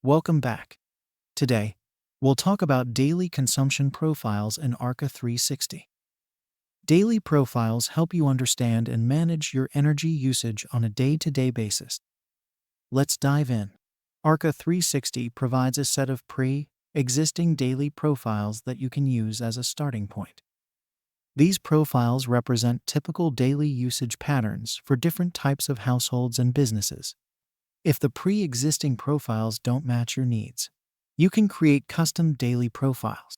Welcome back. Today, we'll talk about daily consumption profiles in Arca 360. Daily profiles help you understand and manage your energy usage on a day-to-day basis. Let's dive in. Arca 360 provides a set of pre-existing daily profiles that you can use as a starting point. These profiles represent typical daily usage patterns for different types of households and businesses. If the pre-existing profiles don't match your needs, you can create custom daily profiles.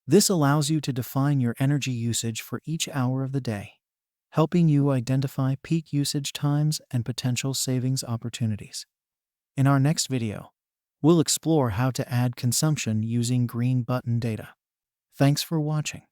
This allows you to define your energy usage for each hour of the day, helping you identify peak usage times and potential savings opportunities. In our next video, we'll explore how to add consumption using green button data. Thanks for watching.